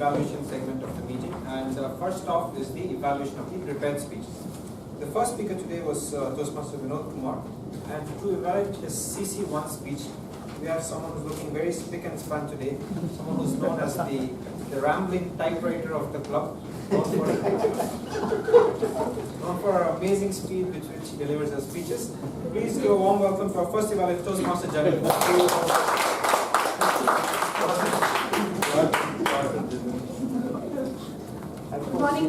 evaluation segment of the meeting. And first off is the evaluation of the prepared speech. The first speaker today was Toastmaster Vinod Kumar. And to evaluate his CC1 speech, we have someone who's looking very spick and span today. Someone who's known as the rambling typewriter of the club. Known for her amazing speed with which he delivers her speeches. Please give a warm welcome to our first evaluator, Toastmaster Jalil. Good morning.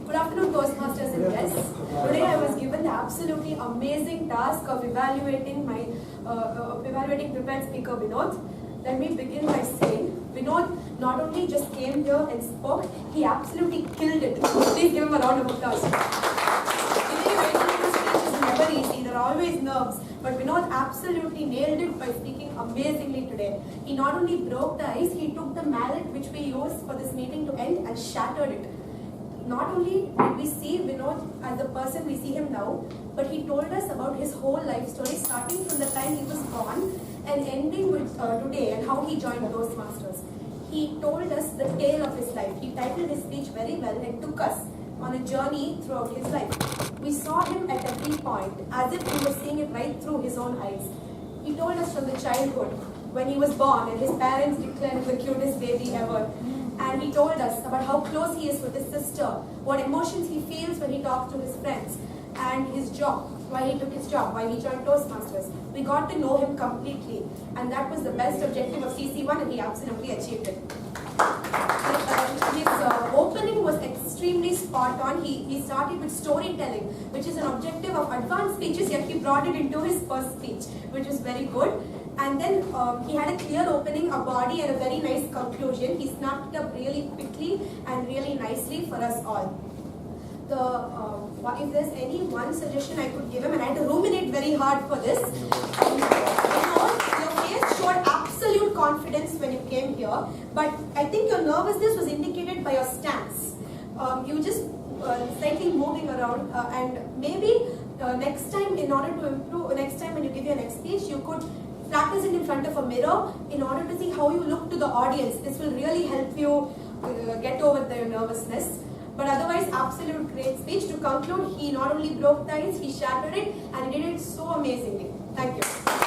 Good afternoon, Toastmasters and guests. Today I was given the absolutely amazing task of evaluating prepared speaker Vinod. Let me begin by saying, Vinod not only just came here and spoke, he absolutely killed it. Please give him a round of applause. Giving a speech is never easy, there are always nerves, but Vinod absolutely nailed it by speaking amazingly today. He not only broke the ice, he took the mallet which we used for this meeting to end and shattered it. Not only did we see Vinod as the person we see him now, but he told us about his whole life story, starting from the time he was born and ending with today and how he joined Toastmasters. He told us the tale of his life. He titled his speech very well and took us on a journey throughout his life. We saw him at every point, as if he was seeing it right through his own eyes. He told us from the childhood, when he was born and his parents declared him the cutest baby ever. And he told us about how close he is with his sister, what emotions he feels when he talks to his friends, and his job, why he took his job, why he joined Toastmasters. We got to know him completely, and that was the best objective of CC1, and he absolutely achieved it. His opening was extremely spot on. He started with storytelling, which is an objective of advanced speeches, yet he brought it into his first speech, which was very good. And then he had a clear opening, a body, and a very nice conclusion. He snapped it up really quickly and really nicely for us all. If there's any one suggestion I could give him, and I had to ruminate very hard for this. Your face showed absolute confidence when you came here, but I think your nervousness was indicated by your stance. You just slightly moving around, and maybe next time, in order to improve, next time when you give your next speech, you could practice it in front of a mirror in order to see how you look to the audience. This will really help you get over the nervousness. But otherwise, absolute great speech. To conclude, he not only broke the ice, he shattered it, and he did it so amazingly. Thank you.